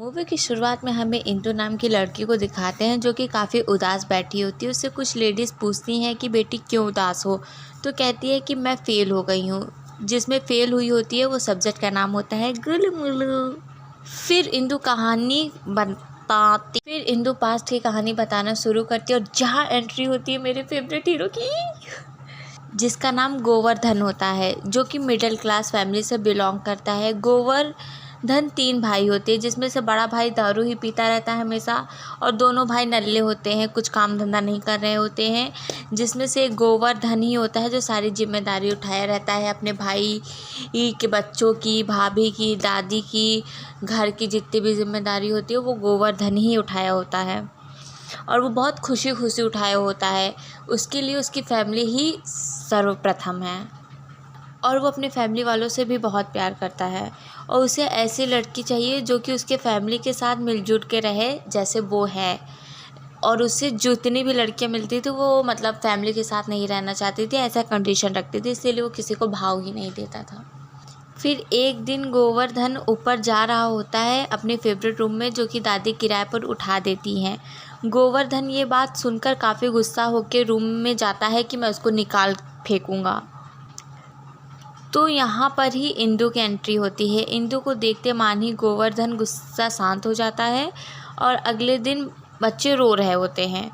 Movie की शुरुआत में हमें इंदु नाम की लड़की को दिखाते हैं जो कि काफ़ी उदास बैठी होती है। उससे कुछ लेडीज़ पूछती हैं कि बेटी क्यों उदास हो, तो कहती है कि मैं फ़ेल हो गई हूँ। जिसमें फ़ेल हुई होती है वो सब्जेक्ट का नाम होता है गुलमुलू। फिर इंदु पास्ट की कहानी बताना शुरू करती है और जहाँ एंट्री होती है मेरे फेवरेट हीरो की, जिसका नाम गोवर्धन होता है, जो कि मिडिल क्लास फैमिली से बिलोंग करता है। गोवर्धन 3 भाई होते हैं, जिसमें से बड़ा भाई दारू ही पीता रहता है हमेशा, और दोनों भाई नल्ले होते हैं, कुछ काम धंधा नहीं कर रहे होते हैं। जिसमें से एक गोवर्धन ही होता है जो सारी जिम्मेदारी उठाया रहता है अपने भाई के बच्चों की, भाभी की, दादी की, घर की जितनी भी जिम्मेदारी होती है वो गोवर्धन ही उठाया होता है, और वो बहुत खुशी खुशी उठाया होता है। उसके लिए उसकी फैमिली ही सर्वप्रथम है, और वो अपने फैमिली वालों से भी बहुत प्यार करता है, और उसे ऐसी लड़की चाहिए जो कि उसके फैमिली के साथ मिलजुल के रहे जैसे वो है। और उससे जितनी भी लड़कियां मिलती थी वो मतलब फैमिली के साथ नहीं रहना चाहती थी, ऐसा कंडीशन रखती थी, इसलिए वो किसी को भाव ही नहीं देता था। फिर एक दिन गोवर्धन ऊपर जा रहा होता है अपने फेवरेट रूम में, जो कि दादी किराए पर उठा देती हैं। गोवर्धन ये बात सुनकर काफ़ी गुस्सा होकर रूम में जाता है कि मैं उसको निकाल फेंकूंगा। तो यहाँ पर ही इंदु की एंट्री होती है। इंदु को देखते मान ही गोवर्धन गुस्सा शांत हो जाता है, और अगले दिन बच्चे रो रहे होते हैं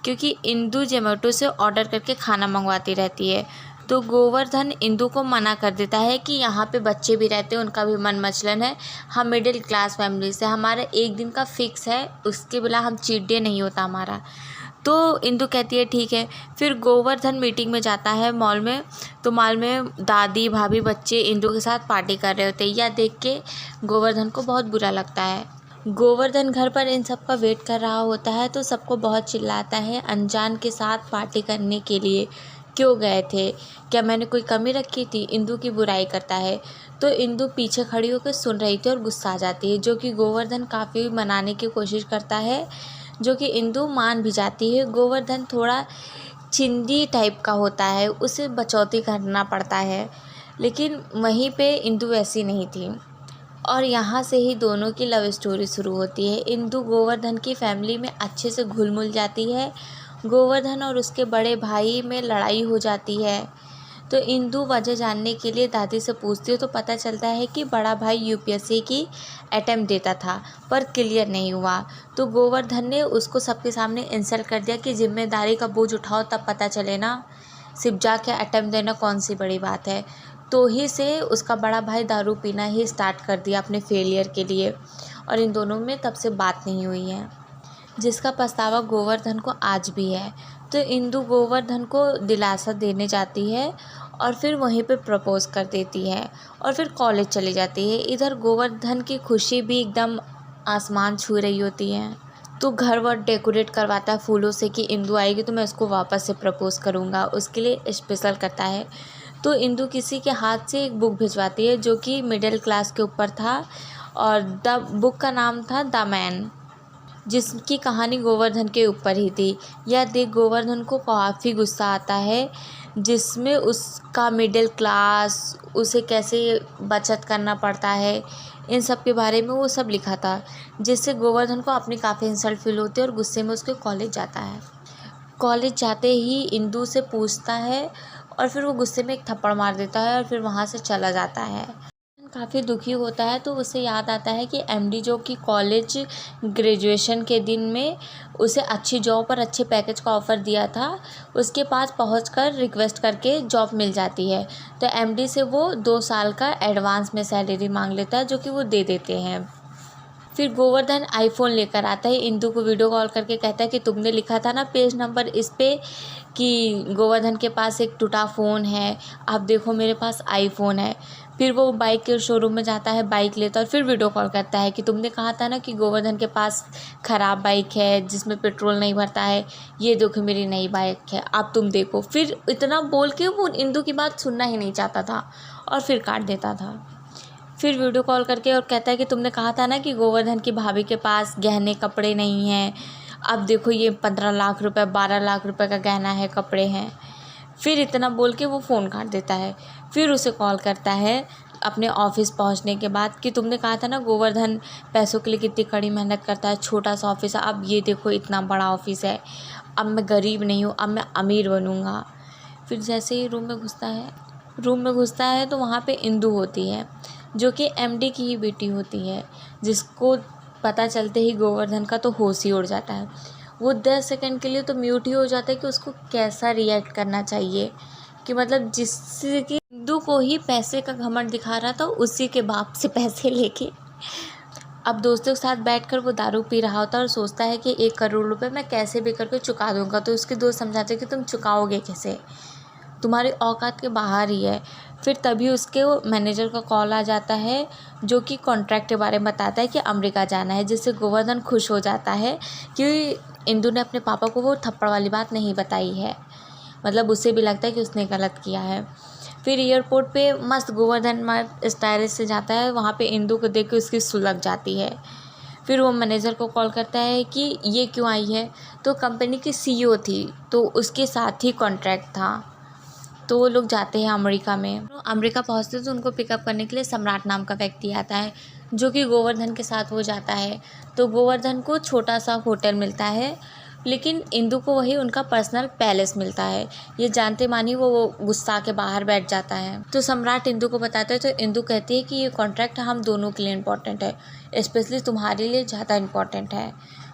क्योंकि इंदु जोमेटो से ऑर्डर करके खाना मंगवाती रहती है। तो गोवर्धन इंदु को मना कर देता है कि यहाँ पे बच्चे भी रहते हैं, उनका भी मन मचलन है, हम मिडिल क्लास फैमिली से, हमारा एक दिन का फिक्स है, उसके बिना हम चीट डे नहीं होता हमारा। तो इंदु कहती है ठीक है। फिर गोवर्धन मीटिंग में जाता है मॉल में, तो मॉल में दादी भाभी बच्चे इंदु के साथ पार्टी कर रहे होते हैं। यह देख के गोवर्धन को बहुत बुरा लगता है। गोवर्धन घर पर इन सब का वेट कर रहा होता है, तो सबको बहुत चिल्लाता है अनजान के साथ पार्टी करने के लिए क्यों गए थे, क्या मैंने कोई कमी रखी थी, इंदु की बुराई करता है। तो इंदु पीछे खड़ी होकर सुन रही थी और गुस्सा आ जाती है, जो कि गोवर्धन काफ़ी मनाने की कोशिश करता है, जो कि इंदु मान भी जाती है। गोवर्धन थोड़ा चिंदी टाइप का होता है, उसे बचौती करना पड़ता है, लेकिन वहीं पे इंदु ऐसी नहीं थी, और यहाँ से ही दोनों की लव स्टोरी शुरू होती है। इंदु गोवर्धन की फैमिली में अच्छे से घुल मिल जाती है। गोवर्धन और उसके बड़े भाई में लड़ाई हो जाती है, तो इंदु वजह जानने के लिए दादी से पूछती है, तो पता चलता है कि बड़ा भाई यूपीएससी की अटेम्प्ट देता था पर क्लियर नहीं हुआ। तो गोवर्धन ने उसको सबके सामने इंसल्ट कर दिया कि जिम्मेदारी का बोझ उठाओ तब पता चले ना, सिर्फ जाके अटेम्प्ट देना कौन सी बड़ी बात है। तो ही से उसका बड़ा भाई दारू पीना ही स्टार्ट कर दिया अपने फेलियर के लिए, और इन दोनों में तब से बात नहीं हुई है, जिसका पछतावा गोवर्धन को आज भी है। तो इंदु गोवर्धन को दिलासा देने जाती है और फिर वहीं पे प्रपोज कर देती है, और फिर कॉलेज चली जाती है। इधर गोवर्धन की खुशी भी एकदम आसमान छू रही होती है, तो घर वर डेकोरेट करवाता है फूलों से कि इंदु आएगी तो मैं उसको वापस से प्रपोज करूँगा, उसके लिए स्पेशल करता है। तो इंदु किसी के हाथ से एक बुक भिजवाती है जो कि मिडिल क्लास के ऊपर था, और द बुक का नाम था द मैन, जिसकी कहानी गोवर्धन के ऊपर ही थी। यह देख गोवर्धन को काफ़ी गुस्सा आता है, जिसमें उसका मिडिल क्लास, उसे कैसे बचत करना पड़ता है, इन सब के बारे में वो सब लिखा था, जिससे गोवर्धन को अपनी काफ़ी इंसल्ट फील होती है और गुस्से में उसके कॉलेज जाता है। कॉलेज जाते ही इंदु से पूछता है, और फिर वो गुस्से में एक थप्पड़ मार देता है और फिर वहाँ से चला जाता है। काफ़ी दुखी होता है, तो उसे याद आता है कि एमडी जो कि कॉलेज ग्रेजुएशन के दिन में उसे अच्छी जॉब और अच्छे पैकेज का ऑफ़र दिया था, उसके पास पहुंचकर रिक्वेस्ट करके जॉब मिल जाती है। तो एमडी से वो 2 साल का एडवांस में सैलरी मांग लेता है, जो कि वो दे देते हैं। फिर गोवर्धन आईफोन लेकर आता है, इंदु को वीडियो कॉल करके कहता है कि तुमने लिखा था ना पेज नंबर इस पे कि गोवर्धन के पास एक टूटा फ़ोन है, आप देखो मेरे पास आईफोन है। फिर वो बाइक के शोरूम में जाता है, बाइक लेता है और फिर वीडियो कॉल करता है कि तुमने कहा था ना कि गोवर्धन के पास ख़राब बाइक है जिसमें पेट्रोल नहीं भरता है, ये देखो मेरी नई बाइक है, आप तुम देखो। फिर इतना बोल के वो इंदु की बात सुनना ही नहीं चाहता था और फिर काट देता था। फिर वीडियो कॉल करके और कहता है कि तुमने कहा था ना कि गोवर्धन की भाभी के पास गहने कपड़े नहीं हैं, अब देखो ये 15 लाख रुपए 12 लाख रुपए का गहना है, कपड़े हैं। फिर इतना बोल के वो फ़ोन काट देता है। फिर उसे कॉल करता है अपने ऑफिस पहुंचने के बाद कि तुमने कहा था ना गोवर्धन पैसों के लिए कितनी कड़ी मेहनत करता है, छोटा सा ऑफिस है, अब ये देखो इतना बड़ा ऑफिस है, अब मैं गरीब नहीं हूँ, अब मैं अमीर बनूँगा। फिर जैसे ही रूम में घुसता है तो वहाँ पे इंदु होती है जो कि एमडी की ही बेटी होती है, जिसको पता चलते ही गोवर्धन का तो होश ही उड़ जाता है। वो 10 सेकंड के लिए तो म्यूट ही हो जाता है कि उसको कैसा रिएक्ट करना चाहिए, कि मतलब जिसकी इंदु को ही पैसे का घमंड दिखा रहा था उसी के बाप से पैसे लेके अब दोस्तों के साथ बैठकर वो दारू पी रहा होता है और सोचता है कि 1 करोड़ रुपए मैं कैसे भी करके चुका दूंगा। तो उसके दोस्त समझाते हैं कि तुम चुकाओगे कैसे, तुम्हारी औकात के बाहर ही है। फिर तभी उसके मैनेजर का कॉल आ जाता है जो कि कॉन्ट्रैक्ट के बारे में बताता है कि अमेरिका जाना है, जिससे गोवर्धन खुश हो जाता है कि इंदु ने अपने पापा को वो थप्पड़ वाली बात नहीं बताई है। मतलब उसे भी लगता है कि उसने गलत किया है। फिर एयरपोर्ट पे मस्त गोवर्धन स्टाइलिश से जाता है, वहाँ पे इंदु को देख के उसकी सुलग जाती है। फिर वो मैनेजर को कॉल करता है कि ये क्यों आई है, तो कंपनी की सीईओ थी, तो उसके साथ ही कॉन्ट्रैक्ट था। तो वो लोग जाते हैं अमेरिका में। तो अमेरिका पहुँचते तो उनको पिकअप करने के लिए सम्राट नाम का व्यक्ति आता है जो कि गोवर्धन के साथ वो जाता है। तो गोवर्धन को छोटा सा होटल मिलता है, लेकिन इंदु को वही उनका पर्सनल पैलेस मिलता है। ये जानते मानी वो गुस्सा के बाहर बैठ जाता है। तो सम्राट इंदु को बताता है, तो इंदु कहती है कि ये कॉन्ट्रैक्ट हम दोनों के लिए इम्पोर्टेंट है, स्पेशली तुम्हारे लिए ज़्यादा इम्पोर्टेंट है।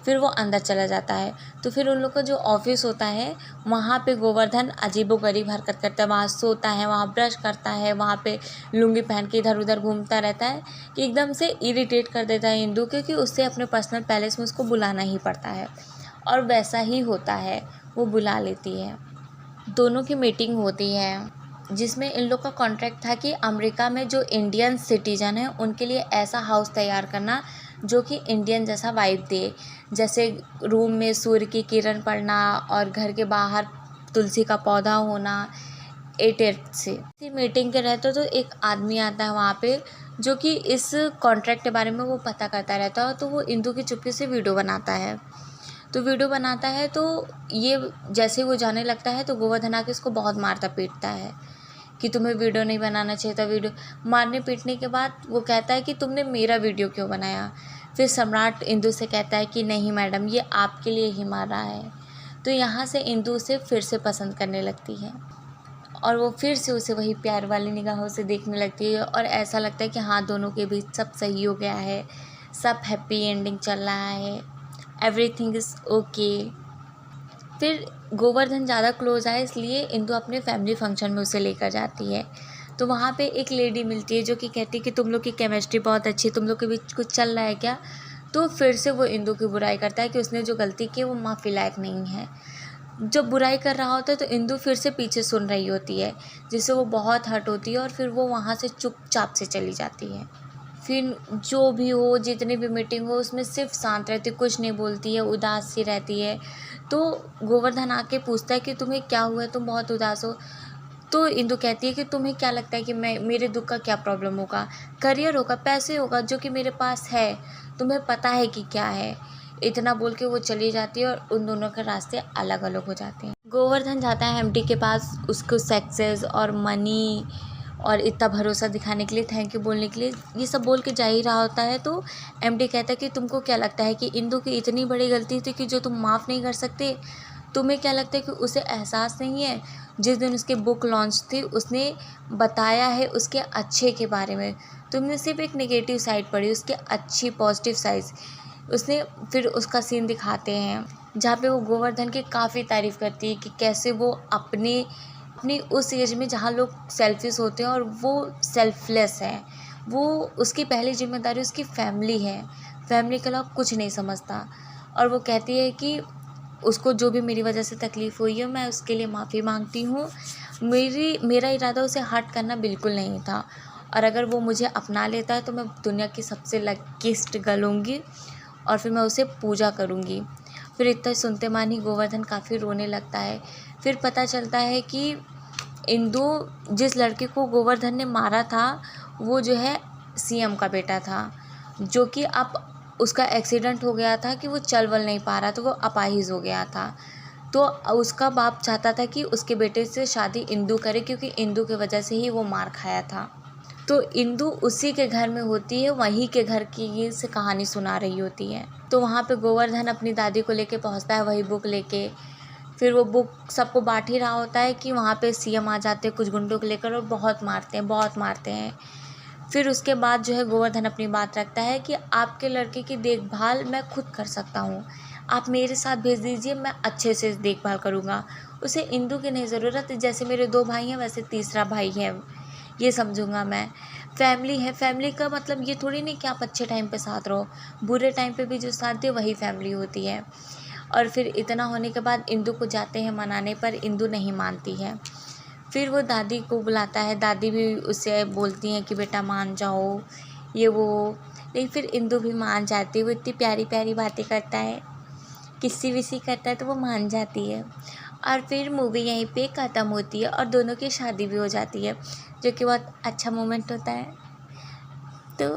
फिर वो अंदर चला जाता है। तो फिर उन लोग का जो ऑफिस होता है वहाँ पे गोवर्धन अजीबोगरीब हरकत करता है, वहाँ सोता है, वहाँ ब्रश करता है, वहाँ पे लुंगी पहन के इधर उधर घूमता रहता है कि एकदम से इरिटेट कर देता है इंदु, क्योंकि उससे अपने पर्सनल पैलेस में उसको बुलाना ही पड़ता है। और वैसा ही होता है, वो बुला लेती है। दोनों की मीटिंग होती है जिसमें इन लोग का कॉन्ट्रैक्ट था कि अमेरिका में जो इंडियन सिटीजन है उनके लिए ऐसा हाउस तैयार करना जो कि इंडियन जैसा वाइब दे, जैसे रूम में सूर्य की किरण पड़ना और घर के बाहर तुलसी का पौधा होना, एट से मीटिंग के रहते तो एक आदमी आता है वहाँ पे जो कि इस कॉन्ट्रैक्ट के बारे में वो पता करता रहता है। तो वो इंदु की चुप्पी से वीडियो बनाता है। तो ये जैसे वो जाने लगता है तो गोवर्धन आके इसको बहुत मारता पीटता है कि तुम्हें वीडियो नहीं बनाना चाहिए था। वीडियो मारने पीटने के बाद वो कहता है कि तुमने मेरा वीडियो क्यों बनाया। फिर सम्राट इंदु से कहता है कि नहीं मैडम, ये आपके लिए ही मार रहा है। तो यहाँ से इंदु उसे फिर से पसंद करने लगती है और वो फिर से उसे वही प्यार वाली निगाहों से देखने लगती है और ऐसा लगता है कि हाँ, दोनों के बीच सब सही हो गया है, सब हैप्पी एंडिंग चल रहा है, एवरीथिंग इज़ ओके। फिर गोवर्धन ज़्यादा क्लोज आए इसलिए इंदु अपने फैमिली फंक्शन में उसे लेकर जाती है। तो वहाँ पे एक लेडी मिलती है जो कि कहती है कि तुम लोग की केमिस्ट्री बहुत अच्छी है, तुम लोग के बीच कुछ चल रहा है क्या। तो फिर से वो इंदु की बुराई करता है कि उसने जो गलती की वो माफ़ी लायक नहीं है। जब बुराई कर रहा होता है तो इंदु फिर से पीछे सुन रही होती है, जिससे वो बहुत हर्ट होती है और फिर वो वहाँ से चुपचाप से चली जाती है। फिर जो भी हो, जितनी भी मीटिंग हो, उसमें सिर्फ शांत रहती, कुछ नहीं बोलती है, उदास सी रहती है। तो गोवर्धन आके पूछता है कि तुम्हें क्या हुआ है, तुम बहुत उदास हो। तो इंदु कहती है कि तुम्हें क्या लगता है कि मेरे दुख का क्या प्रॉब्लम होगा, करियर होगा, पैसे होगा, जो कि मेरे पास है, तुम्हें पता है कि क्या है। इतना बोल के वो चली जाती है और उन दोनों के रास्ते अलग अलग हो जाते हैं। गोवर्धन जाता है एमडी के पास उसको सक्सेस और मनी और इतना भरोसा दिखाने के लिए, थैंक यू बोलने के लिए, ये सब बोल के जा ही रहा होता है। तो एमडी कहता है कि तुमको क्या लगता है कि इंदु की इतनी बड़ी गलती थी कि जो तुम माफ़ नहीं कर सकते। तुम्हें क्या लगता है कि उसे एहसास नहीं है, जिस दिन उसके बुक लॉन्च थी उसने बताया है उसके अच्छे के बारे में, तुमने सिर्फ एक नेगेटिव साइड पढ़ी, उसके अच्छी पॉजिटिव साइड उसने। फिर उसका सीन दिखाते हैं जहाँ पे वो गोवर्धन की काफ़ी तारीफ़ करती है कि कैसे वो अपनी उस एज में जहाँ लोग सेल्फिश होते हैं और वो सेल्फलेस है, वो उसकी पहली जिम्मेदारी उसकी फैमिली है, फैमिली के अलावा कुछ नहीं समझता। और वो कहती है कि उसको जो भी मेरी वजह से तकलीफ़ हुई है मैं उसके लिए माफ़ी मांगती हूँ, मेरा इरादा उसे हर्ट करना बिल्कुल नहीं था, और अगर वो मुझे अपना लेता है तो मैं दुनिया की सबसे लकीस्ट गर्ल होंगी और फिर मैं उसे पूजा करूँगी। फिर इतना सुनते मानी गोवर्धन काफ़ी रोने लगता है। फिर पता चलता है कि इंदु जिस लड़के को गोवर्धन ने मारा था वो जो है सीएम का बेटा था, जो कि अब उसका एक्सीडेंट हो गया था कि वो चल वल नहीं पा रहा था, वो अपाहिज हो गया था। तो उसका बाप चाहता था कि उसके बेटे से शादी इंदु करे, क्योंकि इंदु की वजह से ही वो मार खाया था। तो इंदु उसी के घर में होती है, वहीं के घर की ये से कहानी सुना रही होती है। तो वहाँ पे गोवर्धन अपनी दादी को लेके पहुँचता है वही बुक लेके। फिर वो बुक सबको बांट ही रहा होता है कि वहाँ पे सीएम आ जाते हैं कुछ गुंडों को लेकर और बहुत मारते हैं। फिर उसके बाद जो है गोवर्धन अपनी बात रखता है कि आपके लड़के की देखभाल मैं खुद कर सकता हूँ, आप मेरे साथ भेज दीजिए, मैं अच्छे से देखभाल करूँगा। उसे इंदु की नहीं ज़रूरत, जैसे मेरे 2 भाई हैं वैसे तीसरा भाई है, ये समझूंगा मैं। फैमिली है, फैमिली का मतलब ये थोड़ी नहीं कि आप अच्छे टाइम पे साथ रहो, बुरे टाइम पे भी जो साथ दे वही फैमिली होती है। और फिर इतना होने के बाद इंदु को जाते हैं मनाने, पर इंदु नहीं मानती है। फिर वो दादी को बुलाता है, दादी भी उससे बोलती हैं कि बेटा मान जाओ, ये वो। लेकिन फिर इंदु भी मान जाती है, वो इतनी प्यारी प्यारी बातें करता है, किस्सी विसी करता है तो वो मान जाती है। और फिर मूवी यहीं पे ख़त्म होती है और दोनों की शादी भी हो जाती है, जो कि बहुत अच्छा मोमेंट होता है। तो